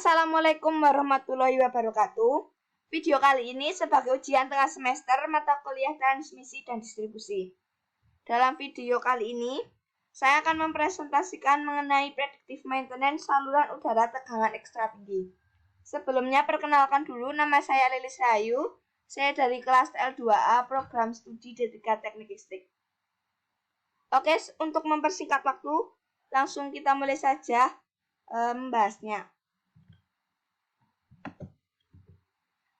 Assalamualaikum warahmatullahi wabarakatuh. Video kali ini sebagai ujian tengah semester mata kuliah transmisi dan distribusi. Dalam video kali ini, saya akan mempresentasikan mengenai predictive maintenance saluran udara tegangan ekstra tinggi. Sebelumnya perkenalkan dulu, nama saya Lilis Rahayu. Saya dari kelas L2A program studi D3 Teknik Listrik. Oke, untuk mempersingkat waktu, langsung kita mulai saja membahasnya.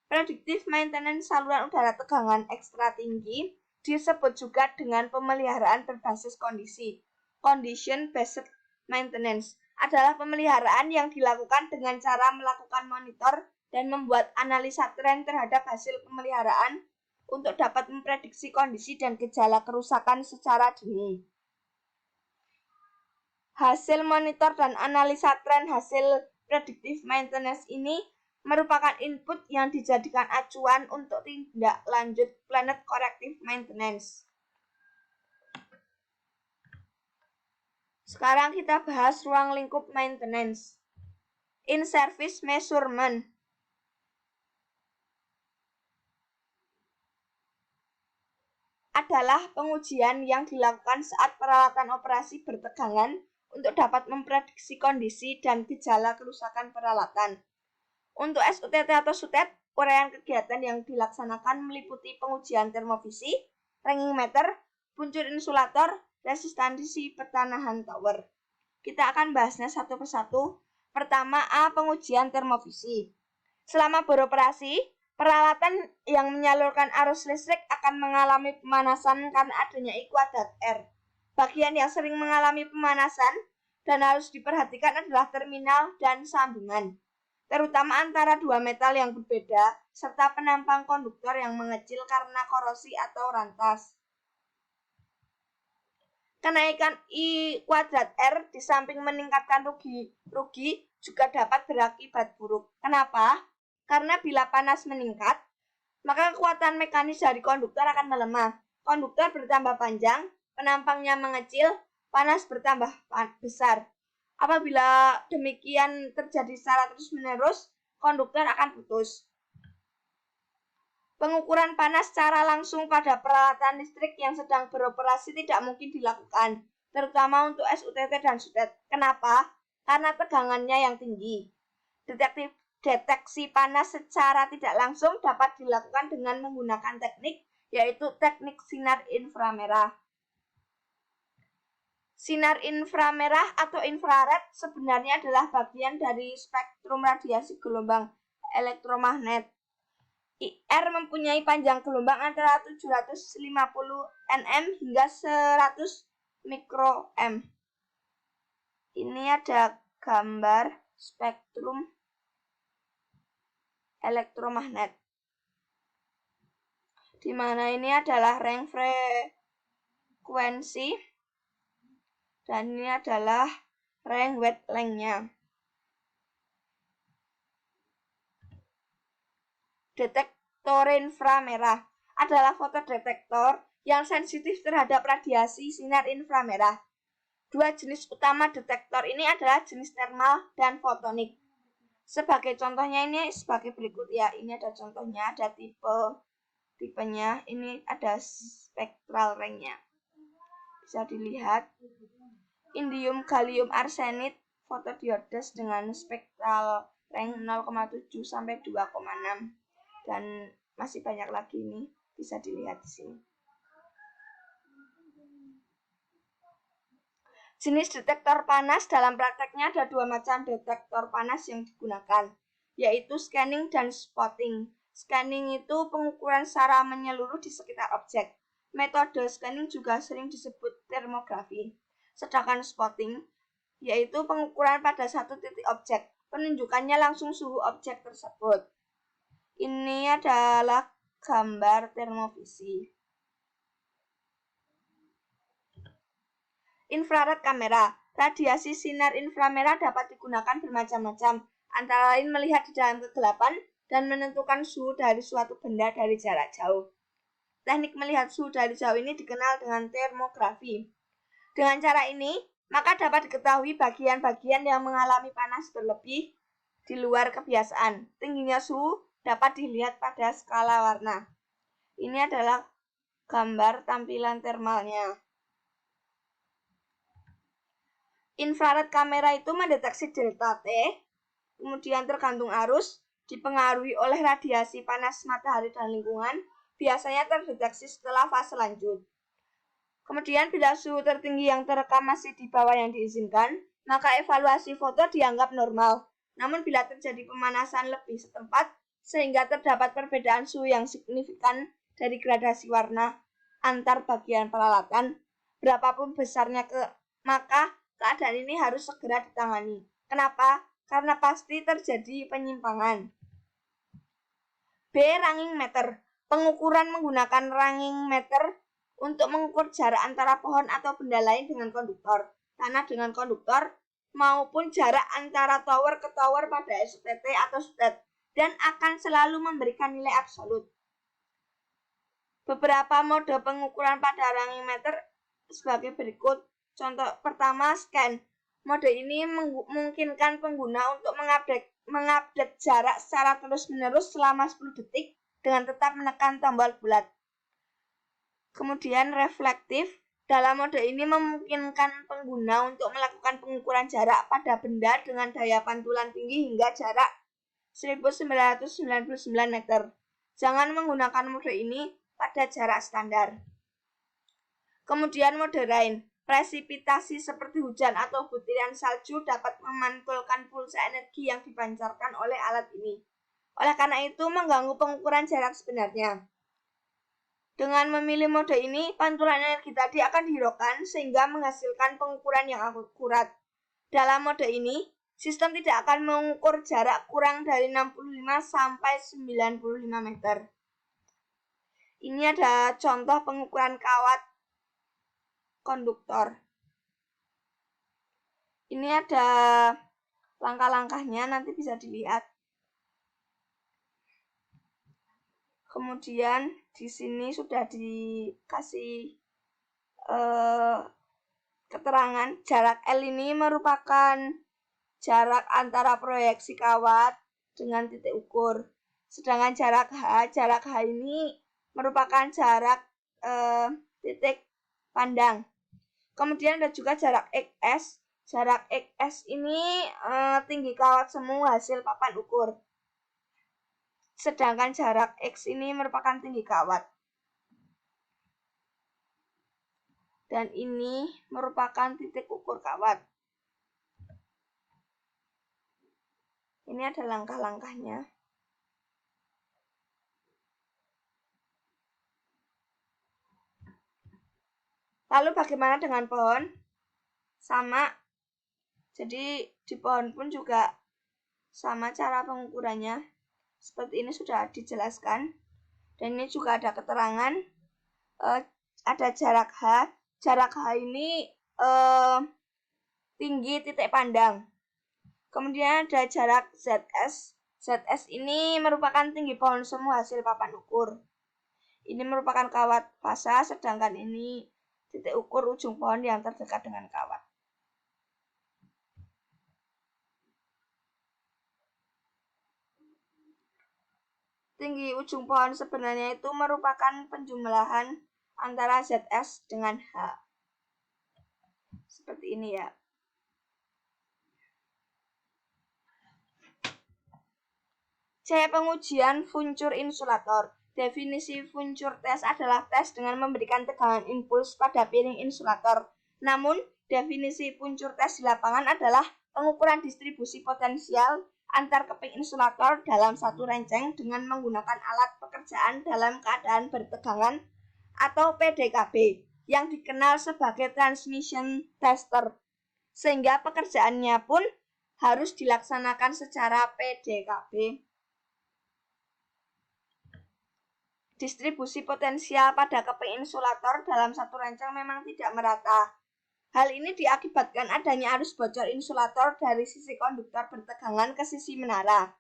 Predictive maintenance saluran udara tegangan ekstra tinggi disebut juga dengan pemeliharaan berbasis kondisi. Condition based maintenance adalah pemeliharaan yang dilakukan dengan cara melakukan monitor dan membuat analisa tren terhadap hasil pemeliharaan untuk dapat memprediksi kondisi dan gejala kerusakan secara dini. Hasil monitor dan analisa tren hasil predictive maintenance ini merupakan input yang dijadikan acuan untuk tindak lanjut planet corrective maintenance. Sekarang kita bahas ruang lingkup maintenance. In-service measurement adalah pengujian yang dilakukan saat peralatan operasi bertegangan untuk dapat memprediksi kondisi dan gejala kerusakan peralatan. Untuk SUTT atau SUTET, uraian kegiatan yang dilaksanakan meliputi pengujian termovisi, ringing meter, puncur insulator, resistansi pertanahan tower. Kita akan bahasnya satu persatu. Pertama, A. Pengujian termovisi. Selama beroperasi, peralatan yang menyalurkan arus listrik akan mengalami pemanasan karena adanya I kuadrat R. Bagian yang sering mengalami pemanasan dan harus diperhatikan adalah terminal dan sambungan, terutama antara dua metal yang berbeda, serta penampang konduktor yang mengecil karena korosi atau rantas. Kenaikan I kuadrat R di samping meningkatkan rugi juga dapat berakibat buruk. Kenapa? Karena bila panas meningkat, maka kekuatan mekanis dari konduktor akan melemah. Konduktor bertambah panjang, penampangnya mengecil, panas bertambah besar. Apabila demikian terjadi secara terus-menerus, konduktor akan putus. Pengukuran panas secara langsung pada peralatan listrik yang sedang beroperasi tidak mungkin dilakukan, terutama untuk SUTT dan SUTET. Kenapa? Karena tegangannya yang tinggi. Deteksi panas secara tidak langsung dapat dilakukan dengan menggunakan teknik, yaitu teknik sinar inframerah. Sinar inframerah atau infrared sebenarnya adalah bagian dari spektrum radiasi gelombang elektromagnet. IR mempunyai panjang gelombang antara 750 nm hingga 100 mikroM. Ini ada gambar spektrum elektromagnet, di mana ini adalah range frekuensi dan ini adalah range wavelength-nya. Detektor inframerah adalah fotodetektor yang sensitif terhadap radiasi sinar inframerah. Dua jenis utama detektor ini adalah jenis thermal dan fotonik. Sebagai contohnya ini sebagai berikut ya. Ini ada contohnya, ada tipenya, ini ada spectral range-nya. Bisa dilihat. Indium gallium arsenide fotodiodes dengan spektral range 0,7 sampai 2,6. Dan masih banyak lagi, ini bisa dilihat di sini. Jenis detektor panas dalam prakteknya ada dua macam detektor panas yang digunakan, yaitu scanning dan spotting. Scanning itu pengukuran secara menyeluruh di sekitar objek. Metode scanning juga sering disebut termografi. Sedangkan spotting yaitu pengukuran pada satu titik objek. Penunjukannya langsung suhu objek tersebut. Ini adalah gambar termovisi. Infrared kamera. Radiasi sinar inframerah dapat digunakan bermacam-macam, antara lain melihat di dalam kegelapan dan menentukan suhu dari suatu benda dari jarak jauh. Teknik melihat suhu dari jauh ini dikenal dengan termografi. Dengan cara ini, maka dapat diketahui bagian-bagian yang mengalami panas berlebih di luar kebiasaan. Tingginya suhu dapat dilihat pada skala warna. Ini adalah gambar tampilan termalnya. Infrared kamera itu mendeteksi delta T, kemudian tergantung arus, dipengaruhi oleh radiasi panas matahari dan lingkungan, biasanya terdeteksi setelah fase lanjut. Kemudian bila suhu tertinggi yang terekam masih di bawah yang diizinkan, maka evaluasi foto dianggap normal. Namun bila terjadi pemanasan lebih setempat, sehingga terdapat perbedaan suhu yang signifikan dari gradasi warna antar bagian peralatan, berapapun besarnya maka keadaan ini harus segera ditangani. Kenapa? Karena pasti terjadi penyimpangan. B. Ranging meter. Pengukuran menggunakan ranging meter untuk mengukur jarak antara pohon atau benda lain dengan konduktor, tanah dengan konduktor, maupun jarak antara tower ke tower pada SUTT atau SUTET, dan akan selalu memberikan nilai absolut. Beberapa mode pengukuran pada ranging meter sebagai berikut. Contoh pertama, scan. Mode ini memungkinkan pengguna untuk mengupdate jarak secara terus-menerus selama 10 detik dengan tetap menekan tombol bulat. Kemudian reflektif. Dalam mode ini memungkinkan pengguna untuk melakukan pengukuran jarak pada benda dengan daya pantulan tinggi hingga jarak 1999 meter. Jangan menggunakan mode ini pada jarak standar. Kemudian mode rain. Presipitasi seperti hujan atau butiran salju dapat memantulkan pulsa energi yang dipancarkan oleh alat ini. Oleh karena itu, mengganggu pengukuran jarak sebenarnya. Dengan memilih mode ini, pantulan energi tadi akan dihiraukan sehingga menghasilkan pengukuran yang akurat. Dalam mode ini, sistem tidak akan mengukur jarak kurang dari 65 sampai 95 meter. Ini ada contoh pengukuran kawat konduktor. Ini ada langkah-langkahnya, nanti bisa dilihat. Kemudian di sini sudah dikasih keterangan jarak L ini merupakan jarak antara proyeksi kawat dengan titik ukur. Sedangkan jarak H ini merupakan jarak titik pandang. Kemudian ada juga jarak XS. Jarak XS ini tinggi kawat semu hasil papan ukur. Sedangkan jarak X ini merupakan tinggi kawat. Dan ini merupakan titik ukur kawat. Ini ada langkah-langkahnya. Lalu bagaimana dengan pohon? Sama. Jadi di pohon pun juga sama cara pengukurannya. Seperti ini sudah dijelaskan. Dan ini juga ada keterangan. Ada jarak H. Jarak H ini tinggi titik pandang. Kemudian ada jarak ZS. ZS ini merupakan tinggi pohon semu hasil papan ukur. Ini merupakan kawat fasa, sedangkan ini titik ukur ujung pohon yang terdekat dengan kawat. Tinggi ujung pohon sebenarnya itu merupakan penjumlahan antara ZS dengan H. Seperti ini ya. C. Pengujian funcur insulator. Definisi funcur test adalah tes dengan memberikan tegangan impuls pada piring insulator. Namun, definisi funcur test di lapangan adalah pengukuran distribusi potensial antar keping insulator dalam satu renceng dengan menggunakan alat pekerjaan dalam keadaan bertegangan atau PDKB yang dikenal sebagai transmission tester, sehingga pekerjaannya pun harus dilaksanakan secara PDKB. Distribusi potensial pada keping insulator dalam satu renceng memang tidak merata. Hal ini diakibatkan adanya arus bocor insulator dari sisi konduktor bertegangan ke sisi menara.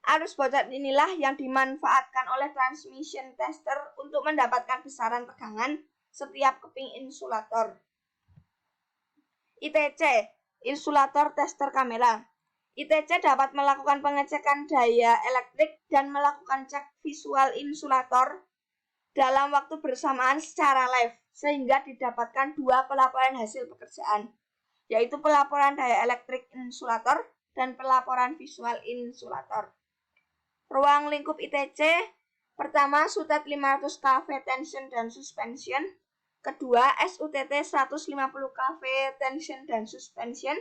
Arus bocor inilah yang dimanfaatkan oleh transmission tester untuk mendapatkan besaran tegangan setiap keping insulator. ITC, insulator tester kamera. ITC dapat melakukan pengecekan daya elektrik dan melakukan cek visual insulator dalam waktu bersamaan secara live, sehingga didapatkan dua pelaporan hasil pekerjaan, yaitu pelaporan daya elektrik insulator dan pelaporan visual insulator. Ruang lingkup ITC, pertama SUTET 500 kV tension dan suspension, kedua SUTT 150 kV tension dan suspension,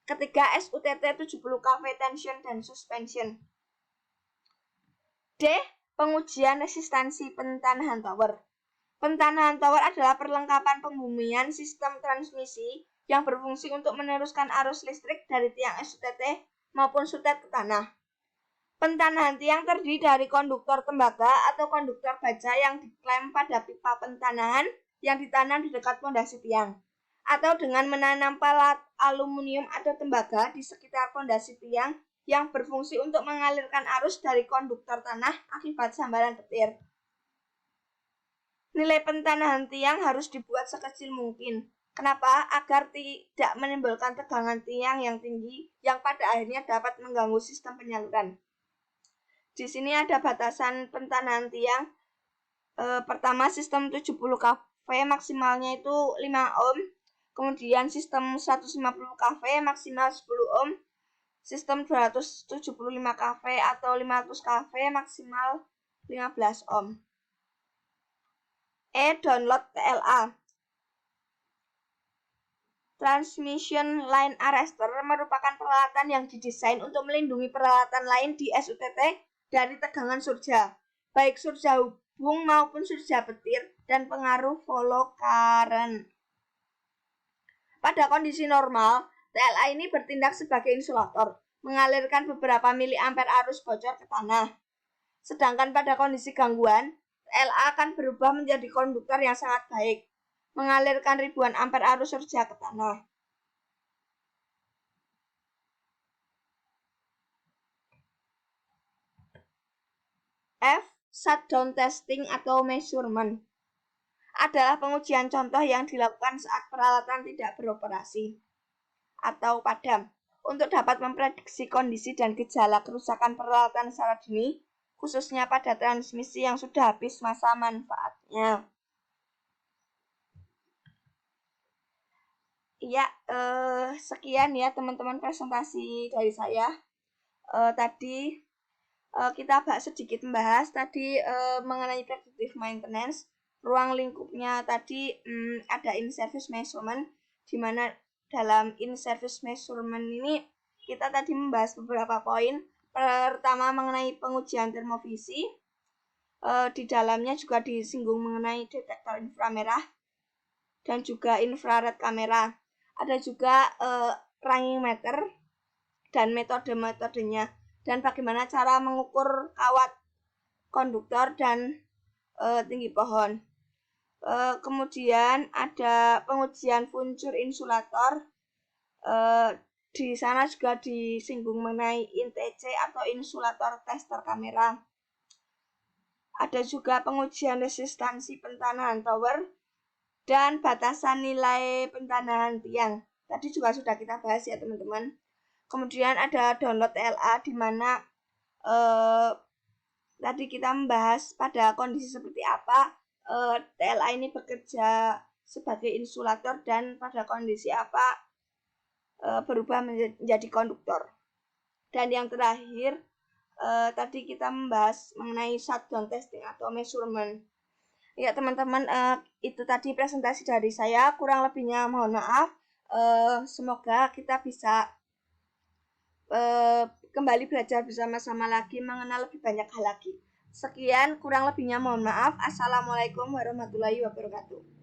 ketiga SUTT 70 kV tension dan suspension. D. Pengujian resistansi pentanahan tower. Pentanahan tower adalah perlengkapan pembumian sistem transmisi yang berfungsi untuk meneruskan arus listrik dari tiang SUTT maupun SUTET ke tanah. Pentanahan tiang terdiri dari konduktor tembaga atau konduktor baja yang diklem pada pipa pentanahan yang ditanam di dekat pondasi tiang, atau dengan menanam pelat aluminium atau tembaga di sekitar pondasi tiang yang berfungsi untuk mengalirkan arus dari konduktor tanah akibat sambaran petir. Nilai pentanahan tiang harus dibuat sekecil mungkin. Kenapa? Agar tidak menimbulkan tegangan tiang yang tinggi yang pada akhirnya dapat mengganggu sistem penyaluran. Di sini ada batasan pentanahan tiang. Pertama, sistem 70 kV maksimalnya itu 5 ohm. Kemudian sistem 150 kV maksimal 10 ohm. Sistem 275 kV atau 500 kV maksimal 15 ohm. Download TLA. Transmission Line Arrester merupakan peralatan yang didesain untuk melindungi peralatan lain di SUTT dari tegangan surja, baik surja hubung maupun surja petir dan pengaruh follow current. Pada kondisi normal, TLA ini bertindak sebagai insulator, mengalirkan beberapa miliampere arus bocor ke tanah. Sedangkan pada kondisi gangguan, TLA akan berubah menjadi konduktor yang sangat baik, mengalirkan ribuan ampere arus surja ke tanah. F. Shutdown testing atau measurement adalah pengujian contoh yang dilakukan saat peralatan tidak beroperasi atau padam untuk dapat memprediksi kondisi dan gejala kerusakan peralatan secara dini, khususnya pada transmisi yang sudah habis masa manfaatnya. Ya, sekian ya teman-teman presentasi dari saya. Tadi kita sedikit membahas tadi mengenai predictive maintenance. Ruang lingkupnya tadi ada in-service measurement, di mana dalam in-service measurement ini kita tadi membahas beberapa poin. Pertama mengenai pengujian termovisi, di dalamnya juga disinggung mengenai detektor inframerah dan juga infrared kamera. Ada juga ranging meter dan metode-metodenya, dan bagaimana cara mengukur kawat konduktor dan tinggi pohon. Kemudian ada pengujian funcur insulator. Di sana juga disinggung mengenai ITC atau insulator tester kamera. Ada juga pengujian resistansi pentanahan tower dan batasan nilai pentanahan tiang. Tadi juga sudah kita bahas ya teman-teman. Kemudian ada download TLA, di mana tadi kita membahas pada kondisi seperti apa TLA ini bekerja sebagai insulator dan pada kondisi apa berubah menjadi konduktor. Dan yang terakhir tadi kita membahas mengenai shutdown testing atau measurement. Ya teman-teman, itu tadi presentasi dari saya. Kurang lebihnya mohon maaf. Semoga kita bisa kembali belajar bersama-sama lagi, mengenal lebih banyak hal lagi. Sekian, kurang lebihnya mohon maaf. Assalamualaikum warahmatullahi wabarakatuh.